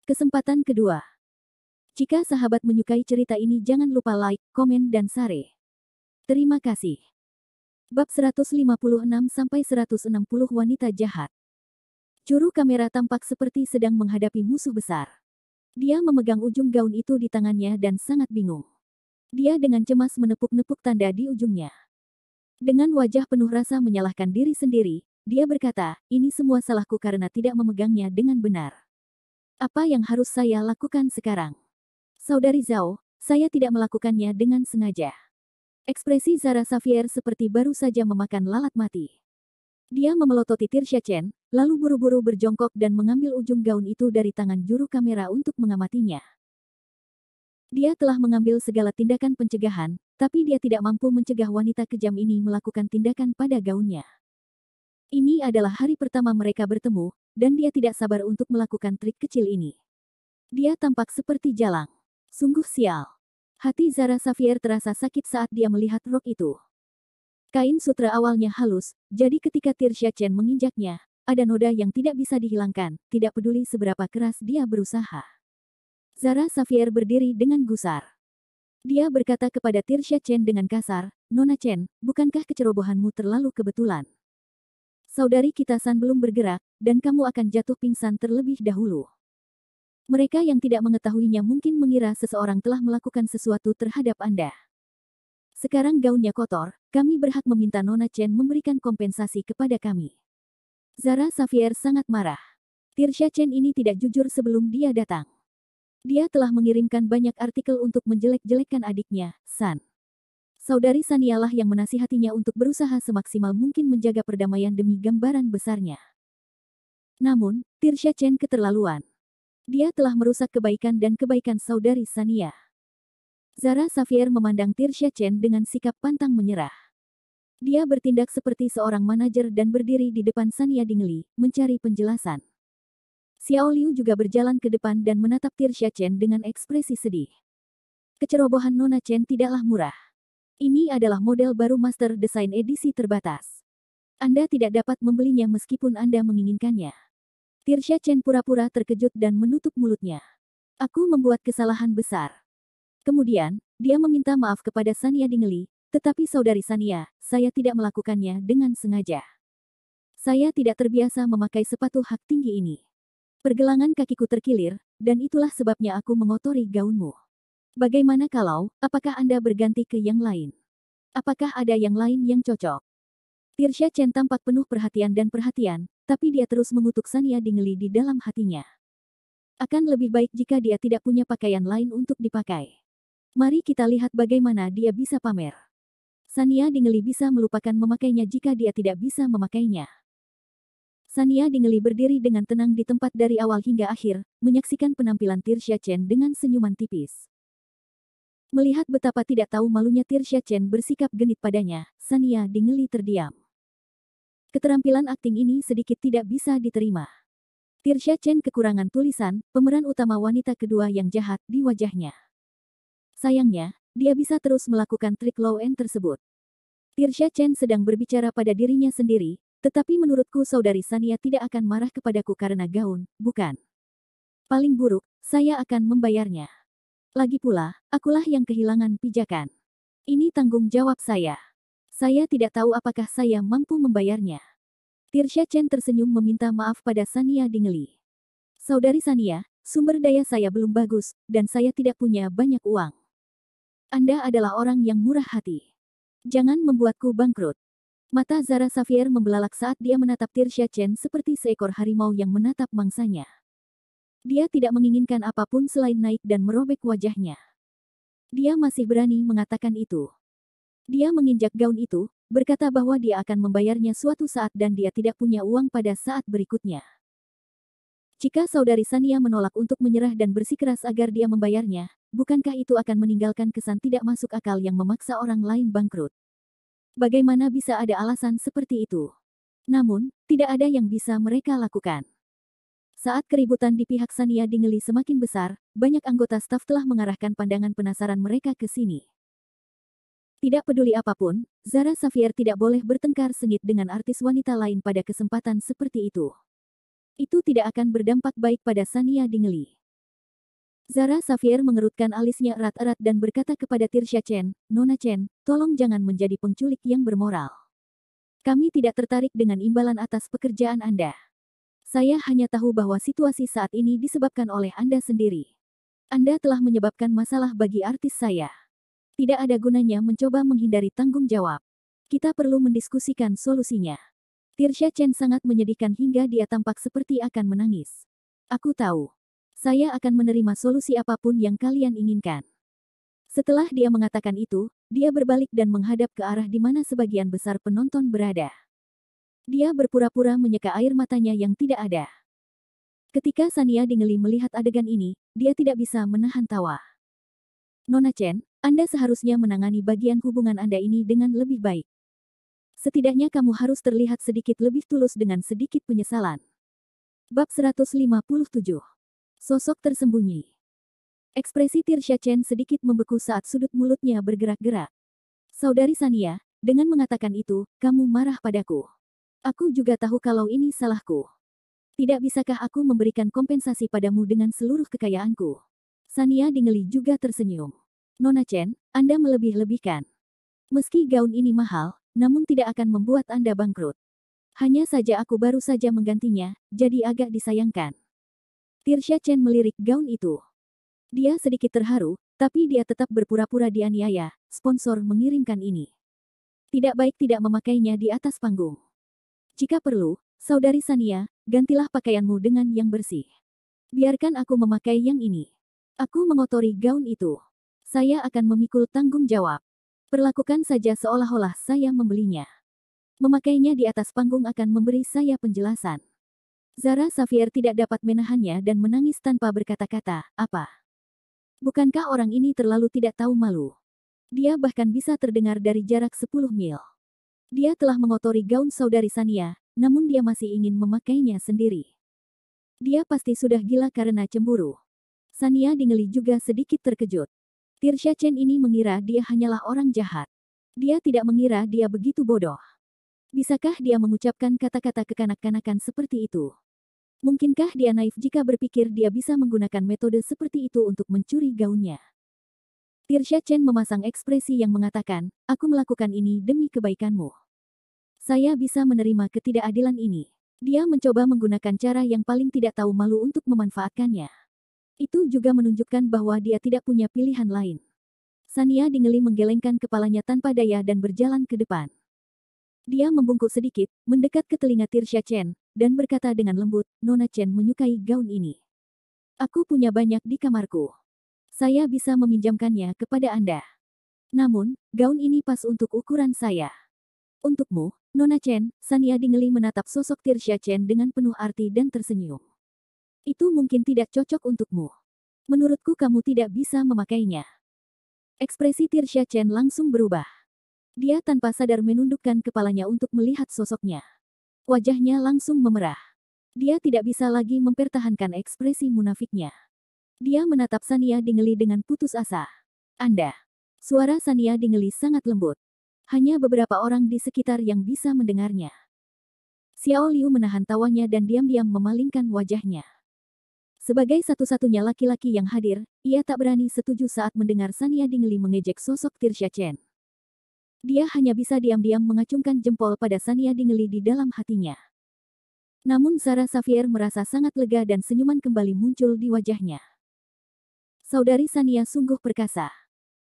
Kesempatan kedua. Jika sahabat menyukai cerita ini jangan lupa like, komen dan share. Terima kasih. Bab 156-160 Wanita Jahat. Juru kamera tampak seperti sedang menghadapi musuh besar. Dia memegang ujung gaun itu di tangannya dan sangat bingung. Dia dengan cemas menepuk-nepuk tanda di ujungnya. Dengan wajah penuh rasa menyalahkan diri sendiri, dia berkata, ini semua salahku karena tidak memegangnya dengan benar. Apa yang harus saya lakukan sekarang? Saudari Zhao, saya tidak melakukannya dengan sengaja. Ekspresi Zara Xavier seperti baru saja memakan lalat mati. Dia memelototi Tirsha Chen, lalu buru-buru berjongkok dan mengambil ujung gaun itu dari tangan juru kamera untuk mengamatinya. Dia telah mengambil segala tindakan pencegahan, tapi dia tidak mampu mencegah wanita kejam ini melakukan tindakan pada gaunnya. Ini adalah hari pertama mereka bertemu, dan dia tidak sabar untuk melakukan trik kecil ini. Dia tampak seperti jalang. Sungguh sial. Hati Zara Xavier terasa sakit saat dia melihat rok itu. Kain sutra awalnya halus, jadi ketika Tirsha Chen menginjaknya, ada noda yang tidak bisa dihilangkan, tidak peduli seberapa keras dia berusaha. Zara Xavier berdiri dengan gusar. Dia berkata kepada Tirsha Chen dengan kasar, Nona Chen, bukankah kecerobohanmu terlalu kebetulan? Saudari kita San belum bergerak, dan kamu akan jatuh pingsan terlebih dahulu. Mereka yang tidak mengetahuinya mungkin mengira seseorang telah melakukan sesuatu terhadap Anda. Sekarang gaunnya kotor, kami berhak meminta Nona Chen memberikan kompensasi kepada kami. Zara Xavier sangat marah. Tirsha Chen ini tidak jujur sebelum dia datang. Dia telah mengirimkan banyak artikel untuk menjelek-jelekkan adiknya, San. Saudari Sanialah yang menasihatinya untuk berusaha semaksimal mungkin menjaga perdamaian demi gambaran besarnya. Namun, Tirsha Chen keterlaluan. Dia telah merusak kebaikan dan kebaikan saudari Sania. Zara Xavier memandang Tirsha Chen dengan sikap pantang menyerah. Dia bertindak seperti seorang manajer dan berdiri di depan Sania Dingley, mencari penjelasan. Xiao Liu juga berjalan ke depan dan menatap Tirsha Chen dengan ekspresi sedih. Kecerobohan Nona Chen tidaklah murah. Ini adalah model baru Master Design edisi terbatas. Anda tidak dapat membelinya meskipun Anda menginginkannya. Tirsha Chen pura-pura terkejut dan menutup mulutnya. Aku membuat kesalahan besar. Kemudian, dia meminta maaf kepada Sania Dingley, tetapi saudari Sania, saya tidak melakukannya dengan sengaja. Saya tidak terbiasa memakai sepatu hak tinggi ini. Pergelangan kakiku terkilir, dan itulah sebabnya aku mengotori gaunmu. Bagaimana kalau, apakah Anda berganti ke yang lain? Apakah ada yang lain yang cocok? Tirsha Chen tampak penuh perhatian dan perhatian, tapi dia terus mengutuk Sania Dingley di dalam hatinya. Akan lebih baik jika dia tidak punya pakaian lain untuk dipakai. Mari kita lihat bagaimana dia bisa pamer. Sania Dingley bisa melupakan memakainya jika dia tidak bisa memakainya. Sania Dingley berdiri dengan tenang di tempat dari awal hingga akhir, menyaksikan penampilan Tirsha Chen dengan senyuman tipis. Melihat betapa tidak tahu malunya Tirsha Chen bersikap genit padanya, Sania Dingley terdiam. Keterampilan akting ini sedikit tidak bisa diterima. Tirsha Chen kekurangan tulisan, pemeran utama wanita kedua yang jahat, di wajahnya. Sayangnya, dia bisa terus melakukan trik low-end tersebut. Tirsha Chen sedang berbicara pada dirinya sendiri, tetapi menurutku saudari Sania tidak akan marah kepadaku karena gaun, bukan? Paling buruk, saya akan membayarnya. Lagi pula, akulah yang kehilangan pijakan. Ini tanggung jawab saya. Saya tidak tahu apakah saya mampu membayarnya. Tirsha Chen tersenyum meminta maaf pada Sania Dingley. Saudari Sania, sumber daya saya belum bagus, dan saya tidak punya banyak uang. Anda adalah orang yang murah hati. Jangan membuatku bangkrut. Mata Zara Xavier membelalak saat dia menatap Tirsha Chen seperti seekor harimau yang menatap mangsanya. Dia tidak menginginkan apapun selain naik dan merobek wajahnya. Dia masih berani mengatakan itu. Dia menginjak gaun itu, berkata bahwa dia akan membayarnya suatu saat dan dia tidak punya uang pada saat berikutnya. Jika saudari Sania menolak untuk menyerah dan bersikeras agar dia membayarnya, bukankah itu akan meninggalkan kesan tidak masuk akal yang memaksa orang lain bangkrut? Bagaimana bisa ada alasan seperti itu? Namun, tidak ada yang bisa mereka lakukan. Saat keributan di pihak Sania Dingley semakin besar, banyak anggota staf telah mengarahkan pandangan penasaran mereka ke sini. Tidak peduli apapun, Zara Xavier tidak boleh bertengkar sengit dengan artis wanita lain pada kesempatan seperti itu. Itu tidak akan berdampak baik pada Sania Dingley. Zara Xavier mengerutkan alisnya erat-erat dan berkata kepada Tirsha Chen, Nona Chen, tolong jangan menjadi penculik yang bermoral. Kami tidak tertarik dengan imbalan atas pekerjaan Anda. Saya hanya tahu bahwa situasi saat ini disebabkan oleh Anda sendiri. Anda telah menyebabkan masalah bagi artis saya. Tidak ada gunanya mencoba menghindari tanggung jawab. Kita perlu mendiskusikan solusinya. Tirsha Chen sangat menyedihkan hingga dia tampak seperti akan menangis. Aku tahu. Saya akan menerima solusi apapun yang kalian inginkan. Setelah dia mengatakan itu, dia berbalik dan menghadap ke arah di mana sebagian besar penonton berada. Dia berpura-pura menyeka air matanya yang tidak ada. Ketika Sania Dingeli melihat adegan ini, dia tidak bisa menahan tawa. Nona Chen, Anda seharusnya menangani bagian hubungan Anda ini dengan lebih baik. Setidaknya kamu harus terlihat sedikit lebih tulus dengan sedikit penyesalan. Bab 157. Sosok tersembunyi. Ekspresi Tirsha Chen sedikit membeku saat sudut mulutnya bergerak-gerak. Saudari Sania, dengan mengatakan itu, kamu marah padaku. Aku juga tahu kalau ini salahku. Tidak bisakah aku memberikan kompensasi padamu dengan seluruh kekayaanku? Sania Dingeli juga tersenyum. Nona Chen, Anda melebih-lebihkan. Meski gaun ini mahal, namun tidak akan membuat Anda bangkrut. Hanya saja aku baru saja menggantinya, jadi agak disayangkan. Tirsha Chen melirik gaun itu. Dia sedikit terharu, tapi dia tetap berpura-pura dianiaya, sponsor mengirimkan ini. Tidak baik tidak memakainya di atas panggung. Jika perlu, Saudari Sania, gantilah pakaianmu dengan yang bersih. Biarkan aku memakai yang ini. Aku mengotori gaun itu. Saya akan memikul tanggung jawab. Perlakukan saja seolah-olah saya membelinya. Memakainya di atas panggung akan memberi saya penjelasan. Zara Xavier tidak dapat menahannya dan menangis tanpa berkata-kata, apa? Bukankah orang ini terlalu tidak tahu malu? Dia bahkan bisa terdengar dari jarak 10 mil. Dia telah mengotori gaun saudari Sania, namun dia masih ingin memakainya sendiri. Dia pasti sudah gila karena cemburu. Sania Dingeli juga sedikit terkejut. Tirsha Chen ini mengira dia hanyalah orang jahat. Dia tidak mengira dia begitu bodoh. Bisakah dia mengucapkan kata-kata kekanak-kanakan seperti itu? Mungkinkah dia naif jika berpikir dia bisa menggunakan metode seperti itu untuk mencuri gaunnya? Tirsha Chen memasang ekspresi yang mengatakan, aku melakukan ini demi kebaikanmu. Saya bisa menerima ketidakadilan ini. Dia mencoba menggunakan cara yang paling tidak tahu malu untuk memanfaatkannya. Itu juga menunjukkan bahwa dia tidak punya pilihan lain. Sania Dingeli menggelengkan kepalanya tanpa daya dan berjalan ke depan. Dia membungkuk sedikit, mendekat ke telinga Tirsha Chen, dan berkata dengan lembut, Nona Chen menyukai gaun ini. Aku punya banyak di kamarku. Saya bisa meminjamkannya kepada Anda. Namun, gaun ini pas untuk ukuran saya. Untukmu, Nona Chen, Sania Dingeli menatap sosok Tirsha Chen dengan penuh arti dan tersenyum. Itu mungkin tidak cocok untukmu. Menurutku kamu tidak bisa memakainya. Ekspresi Tirsha Chen langsung berubah. Dia tanpa sadar menundukkan kepalanya untuk melihat sosoknya. Wajahnya langsung memerah. Dia tidak bisa lagi mempertahankan ekspresi munafiknya. Dia menatap Sania Dingeli dengan putus asa. Anda. Suara Sania Dingeli sangat lembut. Hanya beberapa orang di sekitar yang bisa mendengarnya. Xiao Liu menahan tawanya dan diam-diam memalingkan wajahnya. Sebagai satu-satunya laki-laki yang hadir, ia tak berani setuju saat mendengar Sania Dingeli mengejek sosok Tirsha Chen. Dia hanya bisa diam-diam mengacungkan jempol pada Sania Dingeli di dalam hatinya. Namun Zara Xavier merasa sangat lega dan senyuman kembali muncul di wajahnya. Saudari Sania sungguh perkasa.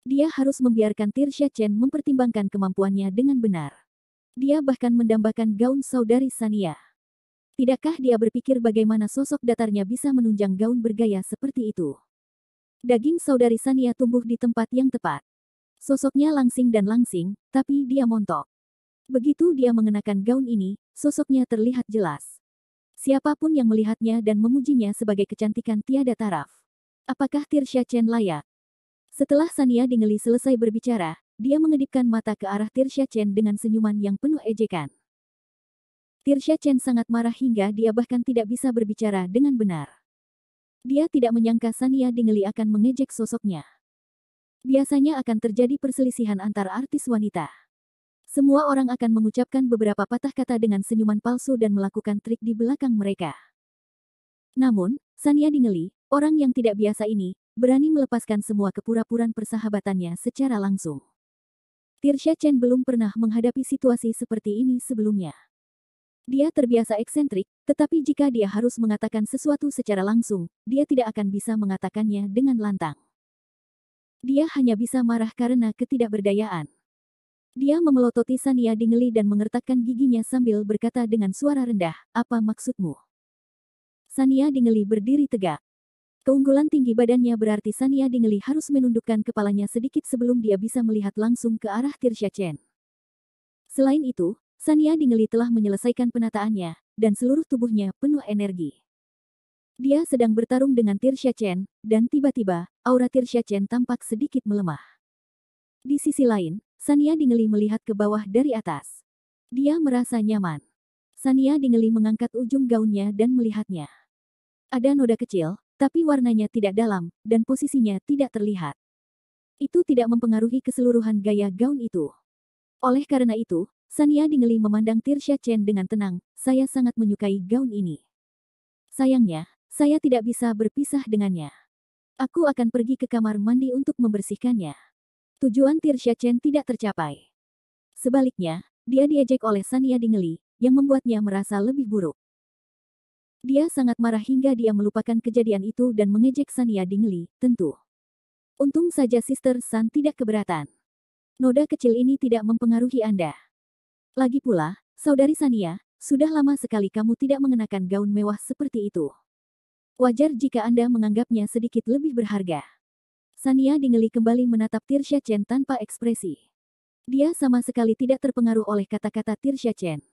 Dia harus membiarkan Tirsha Chen mempertimbangkan kemampuannya dengan benar. Dia bahkan mendambakan gaun saudari Sania. Tidakkah dia berpikir bagaimana sosok datarnya bisa menunjang gaun bergaya seperti itu? Daging saudari Sania tumbuh di tempat yang tepat. Sosoknya langsing dan langsing, tapi dia montok. Begitu dia mengenakan gaun ini, sosoknya terlihat jelas. Siapapun yang melihatnya dan memujinya sebagai kecantikan tiada taraf. Apakah Tirsha Chen layak? Setelah Sania Dingeli selesai berbicara, dia mengedipkan mata ke arah Tirsha Chen dengan senyuman yang penuh ejekan. Tirsha Chen sangat marah hingga dia bahkan tidak bisa berbicara dengan benar. Dia tidak menyangka Sania Dingeli akan mengejek sosoknya. Biasanya akan terjadi perselisihan antar artis wanita. Semua orang akan mengucapkan beberapa patah kata dengan senyuman palsu dan melakukan trik di belakang mereka. Namun, Sania Dingeli, orang yang tidak biasa ini, berani melepaskan semua kepura-puraan persahabatannya secara langsung. Tirsha Chen belum pernah menghadapi situasi seperti ini sebelumnya. Dia terbiasa eksentrik, tetapi jika dia harus mengatakan sesuatu secara langsung, dia tidak akan bisa mengatakannya dengan lantang. Dia hanya bisa marah karena ketidakberdayaan. Dia memelototi Sania Dingeli dan mengertakkan giginya sambil berkata dengan suara rendah, "Apa maksudmu?" Sania Dingeli berdiri tegak. Keunggulan tinggi badannya berarti Sania Dingeli harus menundukkan kepalanya sedikit sebelum dia bisa melihat langsung ke arah Tirsha Chen. Selain itu, Sania Dingeli telah menyelesaikan penataannya, dan seluruh tubuhnya penuh energi. Dia sedang bertarung dengan Tirsha Chen, dan tiba-tiba, aura Tirsha Chen tampak sedikit melemah. Di sisi lain, Sania Dingeli melihat ke bawah dari atas. Dia merasa nyaman. Sania Dingeli mengangkat ujung gaunnya dan melihatnya. Ada noda kecil, tapi warnanya tidak dalam, dan posisinya tidak terlihat. Itu tidak mempengaruhi keseluruhan gaya gaun itu. Oleh karena itu, Sania Dingeli memandang Tirsha Chen dengan tenang, "Saya sangat menyukai gaun ini. Sayangnya, saya tidak bisa berpisah dengannya. Aku akan pergi ke kamar mandi untuk membersihkannya." Tujuan Tirsha Chen tidak tercapai. Sebaliknya, dia diejek oleh Sania Dingeli, yang membuatnya merasa lebih buruk. Dia sangat marah hingga dia melupakan kejadian itu dan mengejek Sania Dingeli, "Tentu. Untung saja Sister Sun tidak keberatan. Noda kecil ini tidak mempengaruhi Anda. Lagi pula, Saudari Sania, sudah lama sekali kamu tidak mengenakan gaun mewah seperti itu. Wajar jika Anda menganggapnya sedikit lebih berharga." Sania Dingeli kembali menatap Tirsha Chen tanpa ekspresi. Dia sama sekali tidak terpengaruh oleh kata-kata Tirsha Chen.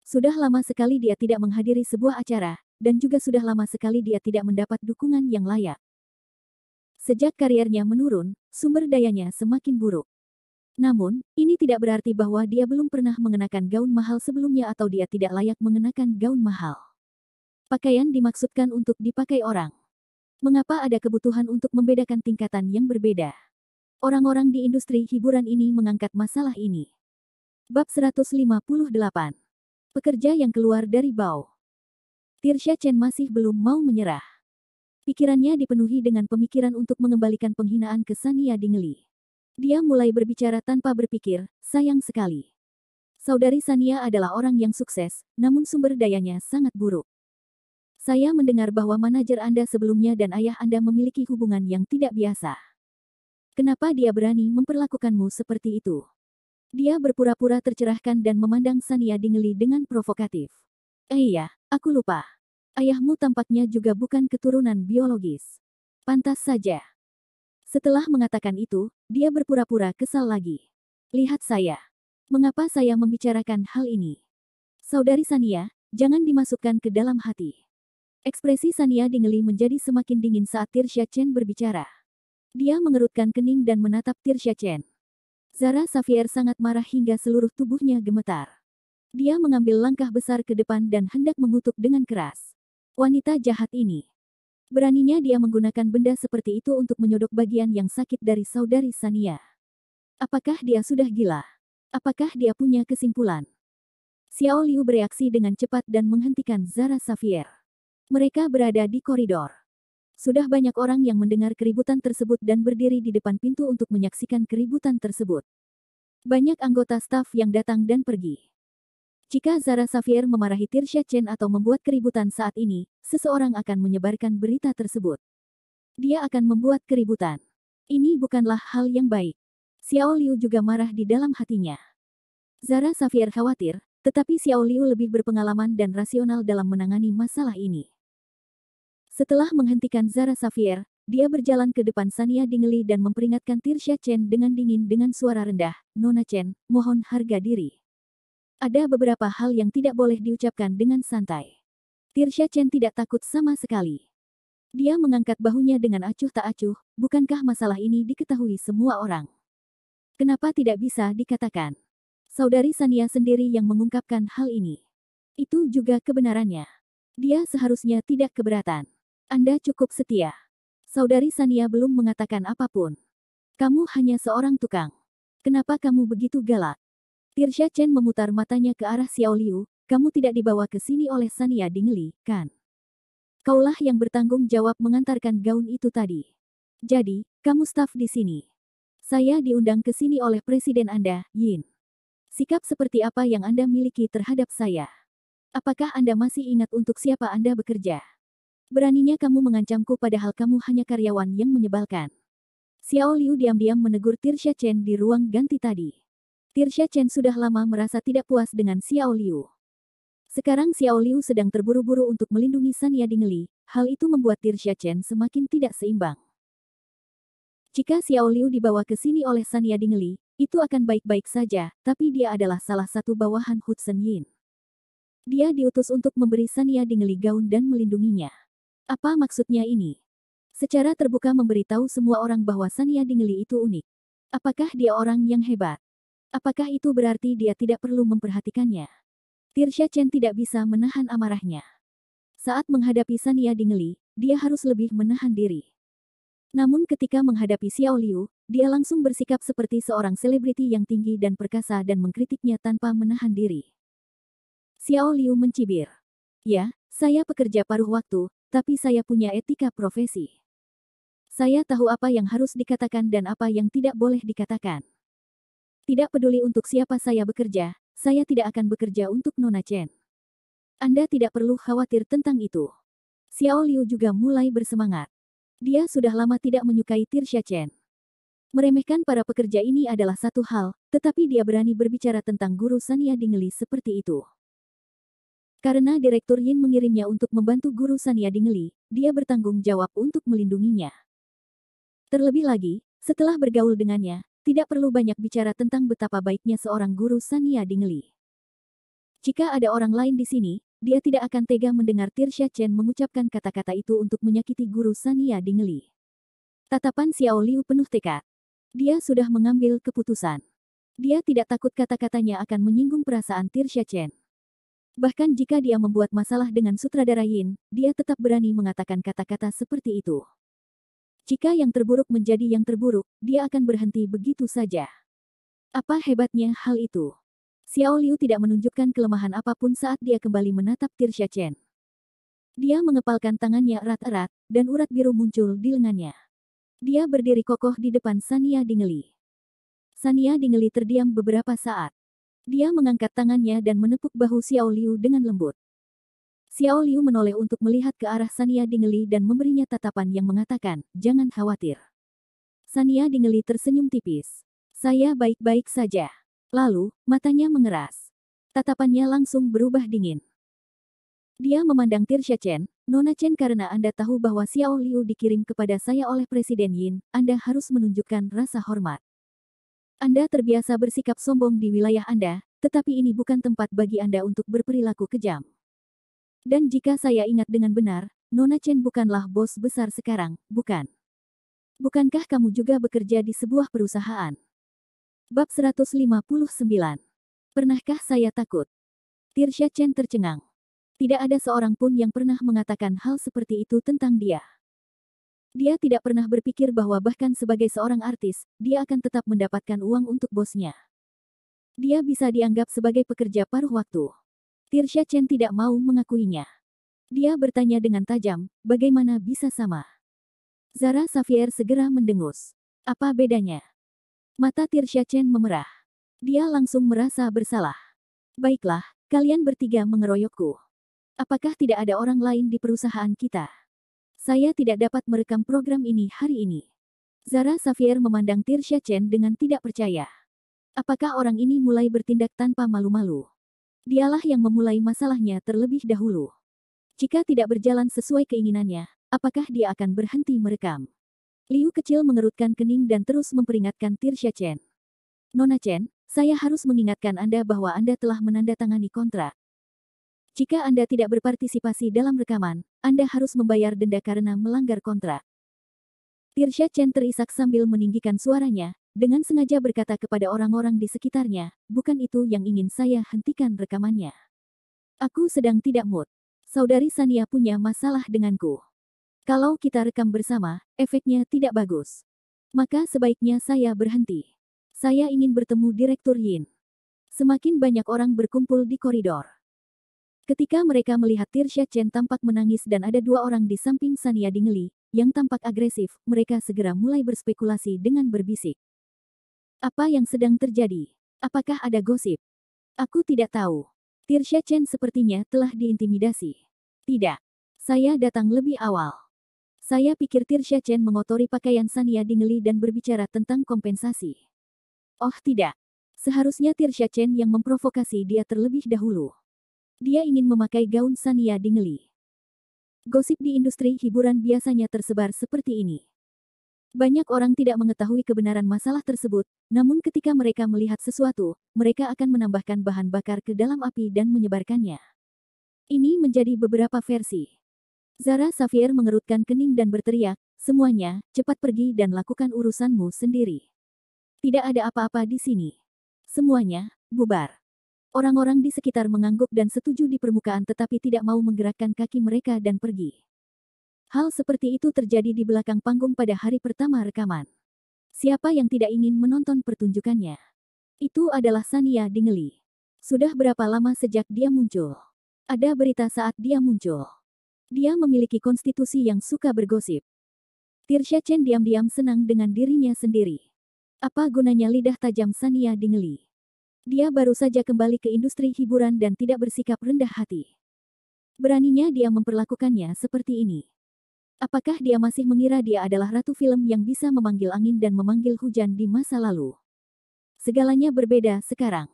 Sudah lama sekali dia tidak menghadiri sebuah acara, dan juga sudah lama sekali dia tidak mendapat dukungan yang layak. Sejak kariernya menurun, sumber dayanya semakin buruk. Namun, ini tidak berarti bahwa dia belum pernah mengenakan gaun mahal sebelumnya atau dia tidak layak mengenakan gaun mahal. Pakaian dimaksudkan untuk dipakai orang. Mengapa ada kebutuhan untuk membedakan tingkatan yang berbeda? Orang-orang di industri hiburan ini mengangkat masalah ini. Bab 158. Pekerja yang keluar dari bau. Tirsha Chen masih belum mau menyerah. Pikirannya dipenuhi dengan pemikiran untuk mengembalikan penghinaan ke Sania Dingeli. Dia mulai berbicara tanpa berpikir, "Sayang sekali. Saudari Sania adalah orang yang sukses, namun sumber dayanya sangat buruk. Saya mendengar bahwa manajer Anda sebelumnya dan ayah Anda memiliki hubungan yang tidak biasa. Kenapa dia berani memperlakukanmu seperti itu?" Dia berpura-pura tercerahkan dan memandang Sania Dingeli dengan provokatif. Iya, aku lupa. Ayahmu tampaknya juga bukan keturunan biologis. Pantas saja." Setelah mengatakan itu, dia berpura-pura kesal lagi. "Lihat saya. Mengapa saya membicarakan hal ini? Saudari Sania, jangan dimasukkan ke dalam hati." Ekspresi Sania Dingeli menjadi semakin dingin saat Tirsha Chen berbicara. Dia mengerutkan kening dan menatap Tirsha Chen. Zara Xavier sangat marah hingga seluruh tubuhnya gemetar. Dia mengambil langkah besar ke depan dan hendak mengutuk dengan keras. Wanita jahat ini. Beraninya dia menggunakan benda seperti itu untuk menyodok bagian yang sakit dari saudari Sania. Apakah dia sudah gila? Apakah dia punya kesimpulan? Xiao Liu bereaksi dengan cepat dan menghentikan Zara Xavier. Mereka berada di koridor. Sudah banyak orang yang mendengar keributan tersebut dan berdiri di depan pintu untuk menyaksikan keributan tersebut. Banyak anggota staf yang datang dan pergi. Jika Zara Xavier memarahi Tirsha Chen atau membuat keributan saat ini, seseorang akan menyebarkan berita tersebut. Dia akan membuat keributan. Ini bukanlah hal yang baik. Xiao Liu juga marah di dalam hatinya. Zara Xavier khawatir, tetapi Xiao Liu lebih berpengalaman dan rasional dalam menangani masalah ini. Setelah menghentikan Zara Xavier, dia berjalan ke depan Sania Dingeli dan memperingatkan Tirsha Chen dengan dingin dengan suara rendah, "Nona Chen, mohon harga diri. Ada beberapa hal yang tidak boleh diucapkan dengan santai." Tirsha Chen tidak takut sama sekali. Dia mengangkat bahunya dengan acuh tak acuh, "Bukankah masalah ini diketahui semua orang? Kenapa tidak bisa dikatakan? Saudari Sania sendiri yang mengungkapkan hal ini. Itu juga kebenarannya. Dia seharusnya tidak keberatan. Anda cukup setia. Saudari Sania belum mengatakan apapun. Kamu hanya seorang tukang. Kenapa kamu begitu galak?" Tirsha Chen memutar matanya ke arah Xiao Liu, "Kamu tidak dibawa ke sini oleh Sania Dingeli, kan? Kaulah yang bertanggung jawab mengantarkan gaun itu tadi." Jadi, kamu staf di sini. Saya diundang ke sini oleh Presiden Anda, Yin. Sikap seperti apa yang Anda miliki terhadap saya? Apakah Anda masih ingat untuk siapa Anda bekerja? Beraninya kamu mengancamku padahal kamu hanya karyawan yang menyebalkan. Xiao Liu diam-diam menegur Tirsha Chen di ruang ganti tadi. Tirsha Chen sudah lama merasa tidak puas dengan Xiao Liu. Sekarang Xiao Liu sedang terburu-buru untuk melindungi Sania Dingli, hal itu membuat Tirsha Chen semakin tidak seimbang. Jika Xiao Liu dibawa ke sini oleh Sania Dingli, itu akan baik-baik saja, tapi dia adalah salah satu bawahan Hudson Yin. Dia diutus untuk memberi Sania Dingli gaun dan melindunginya. Apa maksudnya ini? Secara terbuka memberitahu semua orang bahwa Sania Dingli itu unik. Apakah dia orang yang hebat? Apakah itu berarti dia tidak perlu memperhatikannya? Tirsha Chen tidak bisa menahan amarahnya. Saat menghadapi Sania Dingli, dia harus lebih menahan diri. Namun ketika menghadapi Xiao Liu, dia langsung bersikap seperti seorang selebriti yang tinggi dan perkasa dan mengkritiknya tanpa menahan diri. Xiao Liu mencibir. Ya, saya pekerja paruh waktu, tapi saya punya etika profesi. Saya tahu apa yang harus dikatakan dan apa yang tidak boleh dikatakan. Tidak peduli untuk siapa saya bekerja, saya tidak akan bekerja untuk Nona Chen. Anda tidak perlu khawatir tentang itu. Xiao Liu juga mulai bersemangat. Dia sudah lama tidak menyukai Tirsha Chen. Meremehkan para pekerja ini adalah satu hal, tetapi dia berani berbicara tentang guru Sania Dingli seperti itu. Karena Direktur Yin mengirimnya untuk membantu guru Sania Dingli, dia bertanggung jawab untuk melindunginya. Terlebih lagi, setelah bergaul dengannya, tidak perlu banyak bicara tentang betapa baiknya seorang guru Sania Dingli. Jika ada orang lain di sini, dia tidak akan tega mendengar Tirsha Chen mengucapkan kata-kata itu untuk menyakiti guru Sania Dingli. Tatapan Xiao Liu penuh tekad. Dia sudah mengambil keputusan. Dia tidak takut kata-katanya akan menyinggung perasaan Tirsha Chen. Bahkan jika dia membuat masalah dengan sutradara Yin, dia tetap berani mengatakan kata-kata seperti itu. Jika yang terburuk menjadi yang terburuk, dia akan berhenti begitu saja. Apa hebatnya hal itu? Xiao Liu tidak menunjukkan kelemahan apapun saat dia kembali menatap Tirsha Chen. Dia mengepalkan tangannya erat-erat, dan urat biru muncul di lengannya. Dia berdiri kokoh di depan Sania Dingli. Sania Dingli terdiam beberapa saat. Dia mengangkat tangannya dan menepuk bahu Xiao Liu dengan lembut. Xiao Liu menoleh untuk melihat ke arah Sania Dingli dan memberinya tatapan yang mengatakan, "Jangan khawatir." Sania Dingli tersenyum tipis. "Saya baik-baik saja." Lalu, matanya mengeras. Tatapannya langsung berubah dingin. Dia memandang Tirsha Chen, "Nona Chen, karena Anda tahu bahwa Xiao Liu dikirim kepada saya oleh Presiden Yin, Anda harus menunjukkan rasa hormat. Anda terbiasa bersikap sombong di wilayah Anda, tetapi ini bukan tempat bagi Anda untuk berperilaku kejam. Dan jika saya ingat dengan benar, Nona Chen bukanlah bos besar sekarang, bukan? Bukankah kamu juga bekerja di sebuah perusahaan?" Bab 159. Pernahkah saya takut? Tirsha Chen tercengang. Tidak ada seorang pun yang pernah mengatakan hal seperti itu tentang dia. Dia tidak pernah berpikir bahwa bahkan sebagai seorang artis, dia akan tetap mendapatkan uang untuk bosnya. Dia bisa dianggap sebagai pekerja paruh waktu. Tirsha Chen tidak mau mengakuinya. Dia bertanya dengan tajam, "Bagaimana bisa sama?" Zara Xavier segera mendengus. "Apa bedanya?" Mata Tirsha Chen memerah. Dia langsung merasa bersalah. "Baiklah, kalian bertiga mengeroyokku. Apakah tidak ada orang lain di perusahaan kita? Saya tidak dapat merekam program ini hari ini." Zara Xavier memandang Tirsha Chen dengan tidak percaya. Apakah orang ini mulai bertindak tanpa malu-malu? Dialah yang memulai masalahnya terlebih dahulu. Jika tidak berjalan sesuai keinginannya, apakah dia akan berhenti merekam? Liu kecil mengerutkan kening dan terus memperingatkan Tirsha Chen. "Nona Chen, saya harus mengingatkan Anda bahwa Anda telah menandatangani kontrak. Jika Anda tidak berpartisipasi dalam rekaman, Anda harus membayar denda karena melanggar kontrak." Tirsha Chen terisak sambil meninggikan suaranya, dengan sengaja berkata kepada orang-orang di sekitarnya, "Bukan itu yang ingin saya hentikan rekamannya. Aku sedang tidak mood. Saudari Sania punya masalah denganku. Kalau kita rekam bersama, efeknya tidak bagus. Maka sebaiknya saya berhenti. Saya ingin bertemu Direktur Yin." Semakin banyak orang berkumpul di koridor. Ketika mereka melihat Tirsha Chen tampak menangis dan ada dua orang di samping Sania Dingli, yang tampak agresif, mereka segera mulai berspekulasi dengan berbisik. Apa yang sedang terjadi? Apakah ada gosip? Aku tidak tahu. Tirsha Chen sepertinya telah diintimidasi. Tidak. Saya datang lebih awal. Saya pikir Tirsha Chen mengotori pakaian Sania Dingli dan berbicara tentang kompensasi. Oh tidak. Seharusnya Tirsha Chen yang memprovokasi dia terlebih dahulu. Dia ingin memakai gaun Sania Dingli. Gosip di industri hiburan biasanya tersebar seperti ini. Banyak orang tidak mengetahui kebenaran masalah tersebut, namun ketika mereka melihat sesuatu, mereka akan menambahkan bahan bakar ke dalam api dan menyebarkannya. Ini menjadi beberapa versi. Zara Xavier mengerutkan kening dan berteriak, "Semuanya, cepat pergi dan lakukan urusanmu sendiri. Tidak ada apa-apa di sini. Semuanya, bubar." Orang-orang di sekitar mengangguk dan setuju di permukaan tetapi tidak mau menggerakkan kaki mereka dan pergi. Hal seperti itu terjadi di belakang panggung pada hari pertama rekaman. Siapa yang tidak ingin menonton pertunjukannya? Itu adalah Sania Dingli. Sudah berapa lama sejak dia muncul? Ada berita saat dia muncul. Dia memiliki konstitusi yang suka bergosip. Tirsha Chen diam-diam senang dengan dirinya sendiri. Apa gunanya lidah tajam Sania Dingli? Dia baru saja kembali ke industri hiburan dan tidak bersikap rendah hati. Beraninya dia memperlakukannya seperti ini. Apakah dia masih mengira dia adalah ratu film yang bisa memanggil angin dan memanggil hujan di masa lalu? Segalanya berbeda sekarang.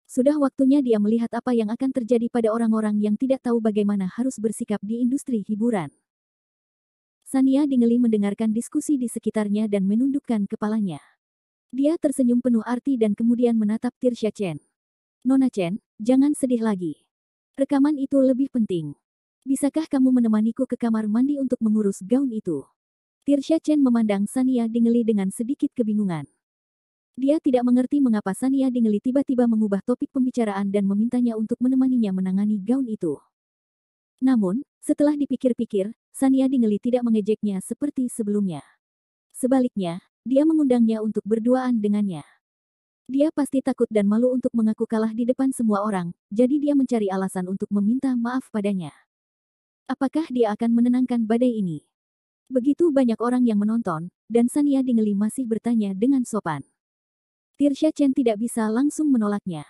Sudah waktunya dia melihat apa yang akan terjadi pada orang-orang yang tidak tahu bagaimana harus bersikap di industri hiburan. Sania Dingli mendengarkan diskusi di sekitarnya dan menundukkan kepalanya. Dia tersenyum penuh arti dan kemudian menatap Tirsha Chen. "Nona Chen, jangan sedih lagi. Rekaman itu lebih penting. Bisakah kamu menemaniku ke kamar mandi untuk mengurus gaun itu?" Tirsha Chen memandang Sania Dingli dengan sedikit kebingungan. Dia tidak mengerti mengapa Sania Dingli tiba-tiba mengubah topik pembicaraan dan memintanya untuk menemaninya menangani gaun itu. Namun, setelah dipikir-pikir, Sania Dingli tidak mengejeknya seperti sebelumnya. Sebaliknya, dia mengundangnya untuk berduaan dengannya. Dia pasti takut dan malu untuk mengaku kalah di depan semua orang, jadi dia mencari alasan untuk meminta maaf padanya. Apakah dia akan menenangkan badai ini? Begitu banyak orang yang menonton, dan Sania Dingli masih bertanya dengan sopan. Tirsha Chen tidak bisa langsung menolaknya.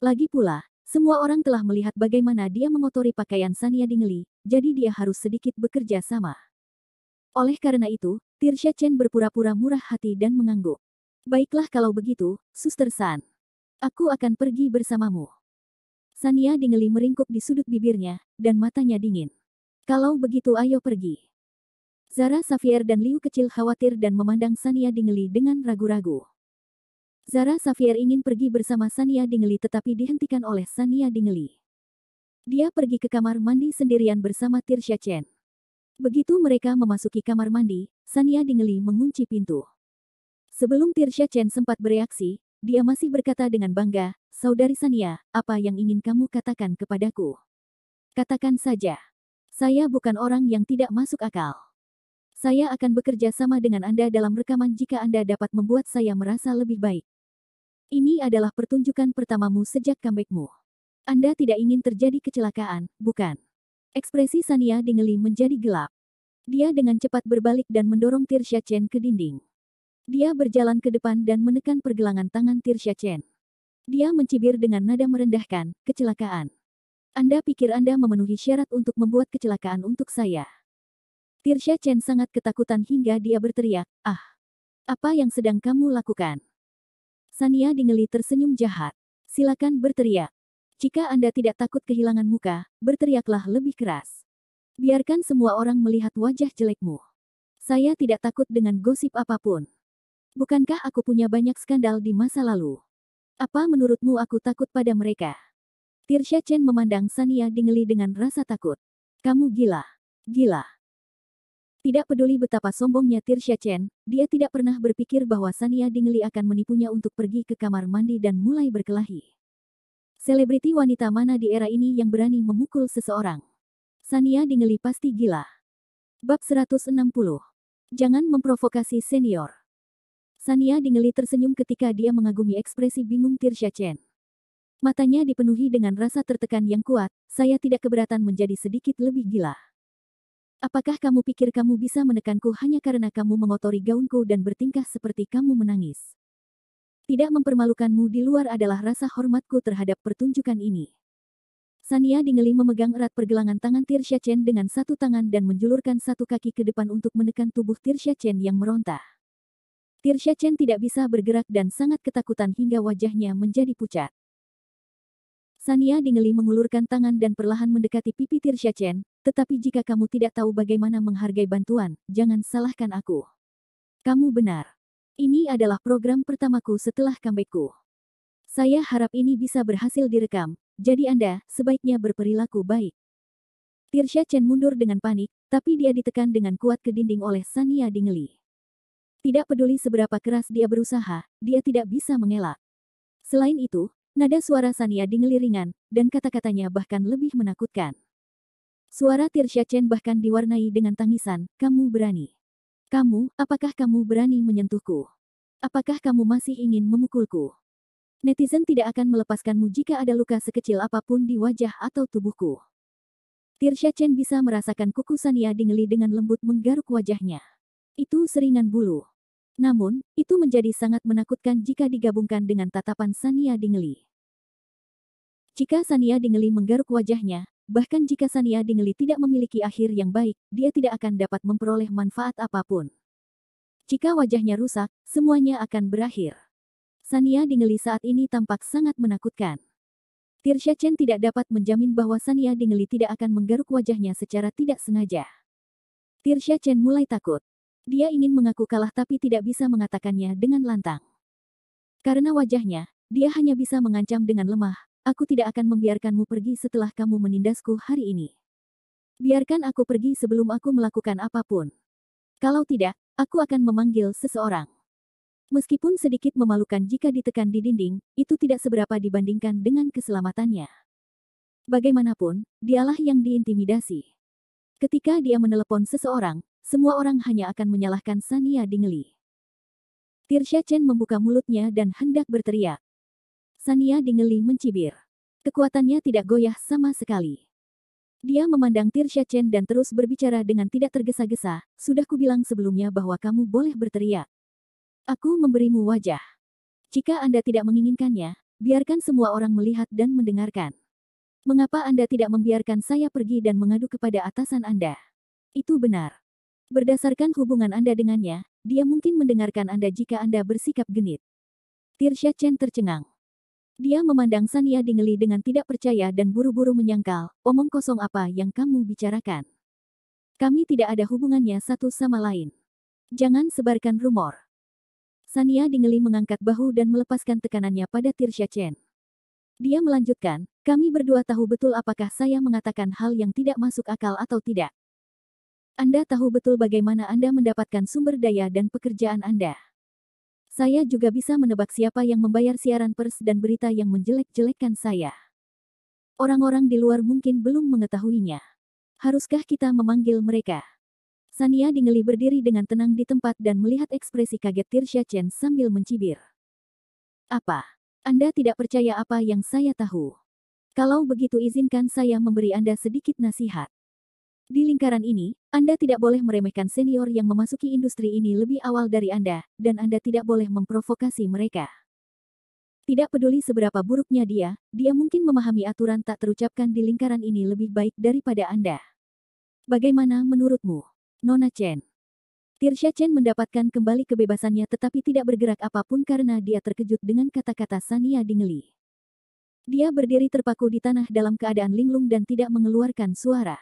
Lagi pula, semua orang telah melihat bagaimana dia mengotori pakaian Sania Dingli, jadi dia harus sedikit bekerja sama. Oleh karena itu, Tirsha Chen berpura-pura murah hati dan mengangguk. "Baiklah kalau begitu, Suster San. Aku akan pergi bersamamu." Sania Dingli meringkuk di sudut bibirnya, dan matanya dingin. "Kalau begitu ayo pergi." Zara Xavier dan Liu kecil khawatir dan memandang Sania Dingli dengan ragu-ragu. Zara Xavier ingin pergi bersama Sania Dingli tetapi dihentikan oleh Sania Dingli. Dia pergi ke kamar mandi sendirian bersama Tirsha Chen. Begitu mereka memasuki kamar mandi, Sania Dingli mengunci pintu. Sebelum Tirsha Chen sempat bereaksi, dia masih berkata dengan bangga, "Saudari Sania, apa yang ingin kamu katakan kepadaku? Katakan saja. Saya bukan orang yang tidak masuk akal. Saya akan bekerja sama dengan Anda dalam rekaman jika Anda dapat membuat saya merasa lebih baik. Ini adalah pertunjukan pertamamu sejak comebackmu. Anda tidak ingin terjadi kecelakaan, bukan?" Ekspresi Sania Dingli menjadi gelap. Dia dengan cepat berbalik dan mendorong Tirsha Chen ke dinding. Dia berjalan ke depan dan menekan pergelangan tangan Tirsha Chen. Dia mencibir dengan nada merendahkan, "Kecelakaan. Anda pikir Anda memenuhi syarat untuk membuat kecelakaan untuk saya?" Tirsha Chen sangat ketakutan hingga dia berteriak, "Ah! Apa yang sedang kamu lakukan?" Sania Dingli tersenyum jahat. "Silakan berteriak. Jika Anda tidak takut kehilangan muka, berteriaklah lebih keras. Biarkan semua orang melihat wajah jelekmu. Saya tidak takut dengan gosip apapun. Bukankah aku punya banyak skandal di masa lalu? Apa menurutmu aku takut pada mereka?" Tirsha Chen memandang Sania Dingli dengan rasa takut. "Kamu gila. Gila." Tidak peduli betapa sombongnya Tirsha Chen, dia tidak pernah berpikir bahwa Sania Dingli akan menipunya untuk pergi ke kamar mandi dan mulai berkelahi. Selebriti wanita mana di era ini yang berani memukul seseorang? Sania Dingli pasti gila. Bab 160. Jangan memprovokasi senior. Sania Dingli tersenyum ketika dia mengagumi ekspresi bingung Tirsha Chen. Matanya dipenuhi dengan rasa tertekan yang kuat, "Saya tidak keberatan menjadi sedikit lebih gila." Apakah kamu pikir kamu bisa menekanku hanya karena kamu mengotori gaunku dan bertingkah seperti kamu menangis? Tidak mempermalukanmu di luar adalah rasa hormatku terhadap pertunjukan ini. Sania Dingeli memegang erat pergelangan tangan Tirsha Chen dengan satu tangan dan menjulurkan satu kaki ke depan untuk menekan tubuh Tirsha Chen yang meronta. Tirsha Chen tidak bisa bergerak dan sangat ketakutan hingga wajahnya menjadi pucat. Sania Dingeli mengulurkan tangan dan perlahan mendekati pipi Tirsha Chen, tetapi jika kamu tidak tahu bagaimana menghargai bantuan, jangan salahkan aku. Kamu benar. Ini adalah program pertamaku setelah comebackku. Saya harap ini bisa berhasil direkam, jadi Anda sebaiknya berperilaku baik. Tirsha Chen mundur dengan panik, tapi dia ditekan dengan kuat ke dinding oleh Sania Dingeli. Tidak peduli seberapa keras dia berusaha, dia tidak bisa mengelak. Selain itu, nada suara Sania Dingeli ringan, dan kata-katanya bahkan lebih menakutkan. Suara Tirsha Chen bahkan diwarnai dengan tangisan, kamu berani. Kamu, apakah kamu berani menyentuhku? Apakah kamu masih ingin memukulku? Netizen tidak akan melepaskanmu jika ada luka sekecil apapun di wajah atau tubuhku. Tirsha Chen bisa merasakan kuku Sania Dingeli dengan lembut menggaruk wajahnya. Itu seringan bulu. Namun, itu menjadi sangat menakutkan jika digabungkan dengan tatapan Sania Dingeli. Jika Sania Dingeli menggaruk wajahnya, bahkan jika Sania Dingeli tidak memiliki akhir yang baik, dia tidak akan dapat memperoleh manfaat apapun. Jika wajahnya rusak, semuanya akan berakhir. Sania Dingeli saat ini tampak sangat menakutkan. Tirsha Chen tidak dapat menjamin bahwa Sania Dingeli tidak akan menggaruk wajahnya secara tidak sengaja. Tirsha Chen mulai takut. Dia ingin mengaku kalah tapi tidak bisa mengatakannya dengan lantang. Karena wajahnya, dia hanya bisa mengancam dengan lemah. Aku tidak akan membiarkanmu pergi setelah kamu menindasku hari ini. Biarkan aku pergi sebelum aku melakukan apapun. Kalau tidak, aku akan memanggil seseorang. Meskipun sedikit memalukan jika ditekan di dinding, itu tidak seberapa dibandingkan dengan keselamatannya. Bagaimanapun, dialah yang diintimidasi. Ketika dia menelepon seseorang, semua orang hanya akan menyalahkan Sania Dingeli. Tirsha Chen membuka mulutnya dan hendak berteriak. Sania Dingeli mencibir. Kekuatannya tidak goyah sama sekali. Dia memandang Tirsha Chen dan terus berbicara dengan tidak tergesa-gesa, sudah kubilang sebelumnya bahwa kamu boleh berteriak. Aku memberimu wajah. Jika Anda tidak menginginkannya, biarkan semua orang melihat dan mendengarkan. Mengapa Anda tidak membiarkan saya pergi dan mengadu kepada atasan Anda? Itu benar. Berdasarkan hubungan Anda dengannya, dia mungkin mendengarkan Anda jika Anda bersikap genit. Tirsha Chen tercengang. Dia memandang Sania Dingeli dengan tidak percaya dan buru-buru menyangkal, omong kosong apa yang kamu bicarakan. Kami tidak ada hubungannya satu sama lain. Jangan sebarkan rumor. Sania Dingeli mengangkat bahu dan melepaskan tekanannya pada Tirsha Chen. Dia melanjutkan, kami berdua tahu betul apakah saya mengatakan hal yang tidak masuk akal atau tidak. Anda tahu betul bagaimana Anda mendapatkan sumber daya dan pekerjaan Anda. Saya juga bisa menebak siapa yang membayar siaran pers dan berita yang menjelek-jelekkan saya. Orang-orang di luar mungkin belum mengetahuinya. Haruskah kita memanggil mereka? Sania Dingeli berdiri dengan tenang di tempat dan melihat ekspresi kaget Tirsha Chen sambil mencibir. Apa? Anda tidak percaya apa yang saya tahu? Kalau begitu izinkan saya memberi Anda sedikit nasihat. Di lingkaran ini, Anda tidak boleh meremehkan senior yang memasuki industri ini lebih awal dari Anda, dan Anda tidak boleh memprovokasi mereka. Tidak peduli seberapa buruknya dia mungkin memahami aturan tak terucapkan di lingkaran ini lebih baik daripada Anda. Bagaimana menurutmu, Nona Chen? Tirsha Chen mendapatkan kembali kebebasannya tetapi tidak bergerak apapun karena dia terkejut dengan kata-kata Sania Dingeli. Dia berdiri terpaku di tanah dalam keadaan linglung dan tidak mengeluarkan suara.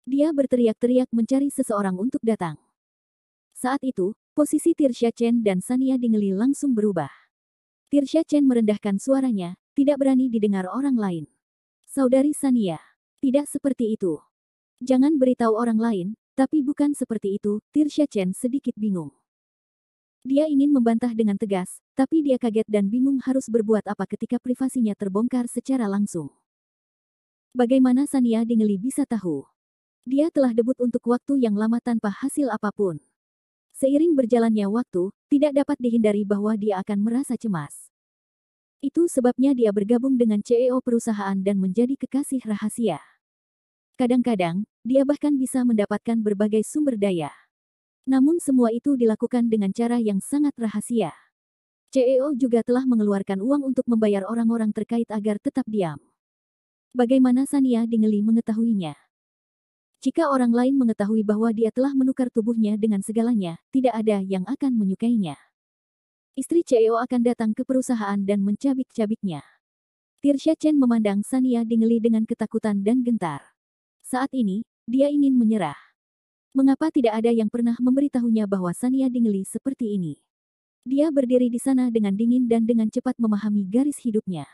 Dia berteriak-teriak mencari seseorang untuk datang. Saat itu, posisi Tirsha Chen dan Sania Dingeli langsung berubah. Tirsha Chen merendahkan suaranya, tidak berani didengar orang lain. Saudari Sania, tidak seperti itu. Jangan beritahu orang lain, tapi bukan seperti itu, Tirsha Chen sedikit bingung. Dia ingin membantah dengan tegas, tapi dia kaget dan bingung harus berbuat apa ketika privasinya terbongkar secara langsung. Bagaimana Sania Dingeli bisa tahu? Dia telah debut untuk waktu yang lama tanpa hasil apapun. Seiring berjalannya waktu, tidak dapat dihindari bahwa dia akan merasa cemas. Itu sebabnya dia bergabung dengan CEO perusahaan dan menjadi kekasih rahasia. Kadang-kadang, dia bahkan bisa mendapatkan berbagai sumber daya. Namun semua itu dilakukan dengan cara yang sangat rahasia. CEO juga telah mengeluarkan uang untuk membayar orang-orang terkait agar tetap diam. Bagaimana Sania Dingeli mengetahuinya? Jika orang lain mengetahui bahwa dia telah menukar tubuhnya dengan segalanya, tidak ada yang akan menyukainya. Istri CEO akan datang ke perusahaan dan mencabik-cabiknya. Tirsha Chen memandang Sania Dingeli dengan ketakutan dan gentar. Saat ini, dia ingin menyerah. Mengapa tidak ada yang pernah memberitahunya bahwa Sania Dingeli seperti ini? Dia berdiri di sana dengan dingin dan dengan cepat memahami garis hidupnya.